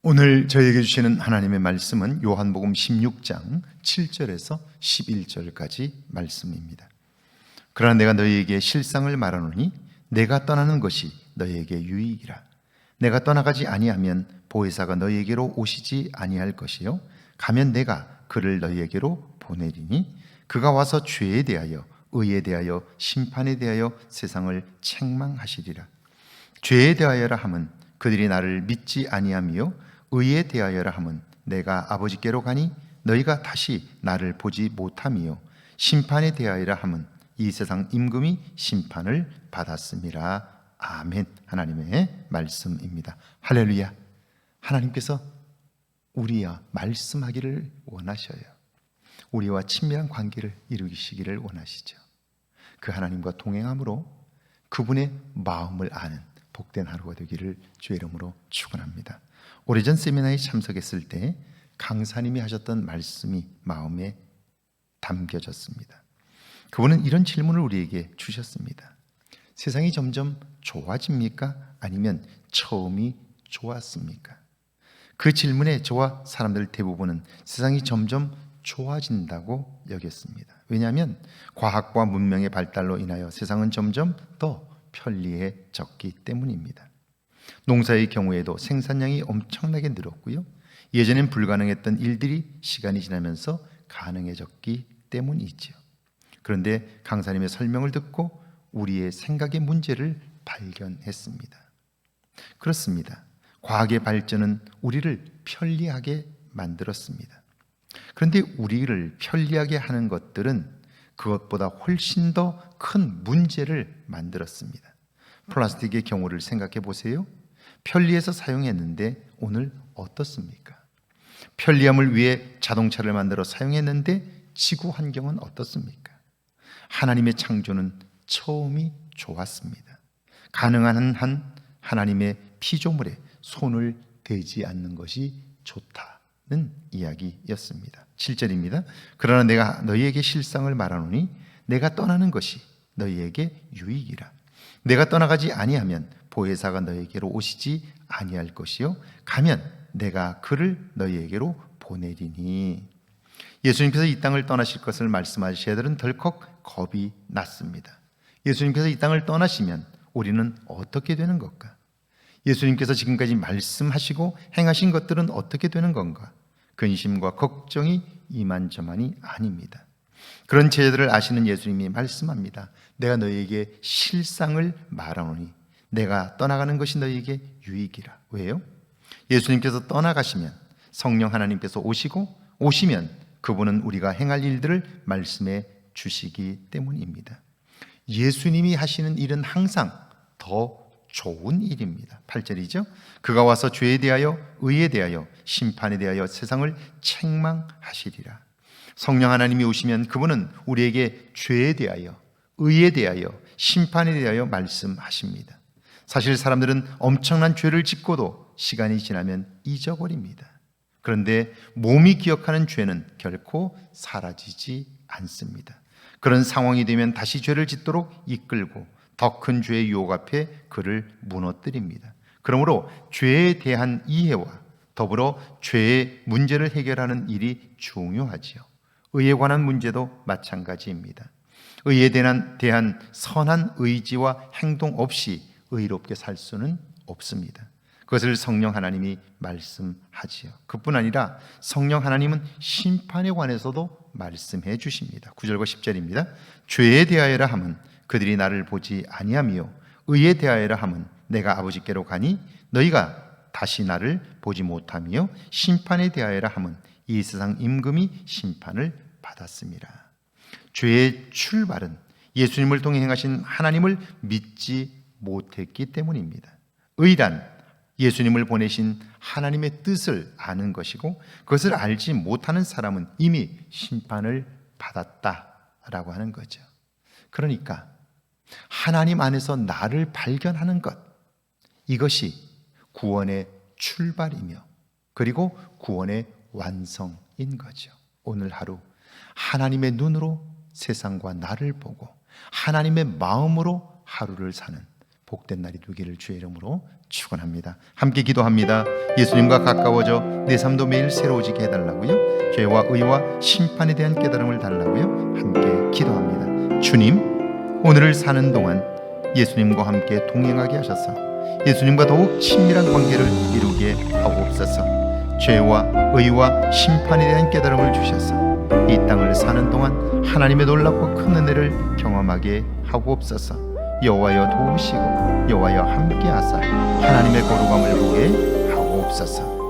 오늘 저에게 주시는 하나님의 말씀은 요한복음 16장 7절에서 11절까지 말씀입니다. 그러나 내가 너희에게 실상을 말하노니 내가 떠나는 것이 너희에게 유익이라. 내가 떠나가지 아니하면 보혜사가 너희에게로 오시지 아니할 것이요 가면 내가 그를 너희에게로 보내리니 그가 와서 죄에 대하여 의에 대하여 심판에 대하여 세상을 책망하시리라. 죄에 대하여라 함은 그들이 나를 믿지 아니하며 의에 대하여라 함은 내가 아버지께로 가니 너희가 다시 나를 보지 못함이요 심판에 대하여라 함은 이 세상 임금이 심판을 받았음이라. 아멘. 하나님의 말씀입니다. 할렐루야. 하나님께서 우리와 말씀하기를 원하셔요. 우리와 친밀한 관계를 이루시기를 원하시죠. 그 하나님과 동행함으로 그분의 마음을 아는 복된 하루가 되기를 주의 이름으로 축원합니다. 오래전 세미나에 참석했을 때 강사님이 하셨던 말씀이 마음에 담겨졌습니다. 그분은 이런 질문을 우리에게 주셨습니다. 세상이 점점 좋아집니까? 아니면 처음이 좋았습니까? 그 질문에 저와 사람들 대부분은 세상이 점점 좋아진다고 여겼습니다. 왜냐하면 과학과 문명의 발달로 인하여 세상은 점점 더 편리해졌기 때문입니다. 농사의 경우에도 생산량이 엄청나게 늘었고요. 예전엔 불가능했던 일들이 시간이 지나면서 가능해졌기 때문이죠. 그런데 강사님의 설명을 듣고 우리의 생각의 문제를 발견했습니다. 그렇습니다. 과학의 발전은 우리를 편리하게 만들었습니다. 그런데 우리를 편리하게 하는 것들은 그것보다 훨씬 더 큰 문제를 만들었습니다. 플라스틱의 경우를 생각해 보세요. 편리해서 사용했는데 오늘 어떻습니까? 편리함을 위해 자동차를 만들어 사용했는데 지구 환경은 어떻습니까? 하나님의 창조는 처음이 좋았습니다. 가능한 한 하나님의 피조물에 손을 대지 않는 것이 좋다는 이야기였습니다. 7절입니다. 그러나 내가 너희에게 실상을 말하노니 내가 떠나는 것이 너희에게 유익이라. 내가 떠나가지 아니하면 보혜사가 너희에게로 오시지 아니할 것이요 가면 내가 그를 너희에게로 보내리니. 예수님께서 이 땅을 떠나실 것을 말씀하시야 들은 덜컥 겁이 났습니다. 예수님께서 이 땅을 떠나시면 우리는 어떻게 되는 것까? 예수님께서 지금까지 말씀하시고 행하신 것들은 어떻게 되는 건가? 근심과 걱정이 이만저만이 아닙니다. 그런 제자들을 아시는 예수님이 말씀합니다. 내가 너희에게 실상을 말하노니 내가 떠나가는 것이 너희에게 유익이라. 왜요? 예수님께서 떠나가시면 성령 하나님께서 오시면 그분은 우리가 행할 일들을 말씀해 주시기 때문입니다. 예수님이 하시는 일은 항상 더 좋은 일입니다. 8절이죠. 그가 와서 죄에 대하여 의에 대하여 심판에 대하여 세상을 책망하시리라. 성령 하나님이 오시면 그분은 우리에게 죄에 대하여 의에 대하여 심판에 대하여 말씀하십니다. 사실 사람들은 엄청난 죄를 짓고도 시간이 지나면 잊어버립니다. 그런데 몸이 기억하는 죄는 결코 사라지지 않습니다. 그런 상황이 되면 다시 죄를 짓도록 이끌고 더 큰 죄의 유혹 앞에 그를 무너뜨립니다. 그러므로 죄에 대한 이해와 더불어 죄의 문제를 해결하는 일이 중요하지요. 의에 관한 문제도 마찬가지입니다. 의에 대한 선한 의지와 행동 없이 의롭게 살 수는 없습니다. 그것을 성령 하나님이 말씀하지요. 그뿐 아니라 성령 하나님은 심판에 관해서도 말씀해 주십니다. 9절과 10절입니다. 죄에 대하여라 함은 그들이 나를 보지 아니하며 의에 대하여라 함은 내가 아버지께로 가니 너희가 다시 나를 보지 못하며 심판에 대하여라 함은 이 세상 임금이 심판을 받았습니다. 죄의 출발은 예수님을 통해 행하신 하나님을 믿지 못했기 때문입니다. 의란 예수님을 보내신 하나님의 뜻을 아는 것이고 그것을 알지 못하는 사람은 이미 심판을 받았다라고 하는 거죠. 그러니까 하나님 안에서 나를 발견하는 것, 이것이 구원의 출발이며 그리고 구원의 완성인 거죠. 오늘 하루 하나님의 눈으로 세상과 나를 보고 하나님의 마음으로 하루를 사는 복된 날이 되기를 주의 이름으로 축원합니다. 함께 기도합니다. 예수님과 가까워져 내 삶도 매일 새로워지게 해달라고요. 죄와 의와 심판에 대한 깨달음을 달라고요. 함께 기도합니다. 주님, 오늘을 사는 동안 예수님과 함께 동행하게 하셔서 예수님과 더욱 친밀한 관계를 이루게 하옵소서. 죄와 의와 심판에 대한 깨달음을 주셔서 이 땅을 사는 동안 하나님의 놀랍고 큰 은혜를 경험하게 하옵소서. 여호와여 도우시고 여호와여 함께하사 하나님의 거룩함을 보게 하옵소서.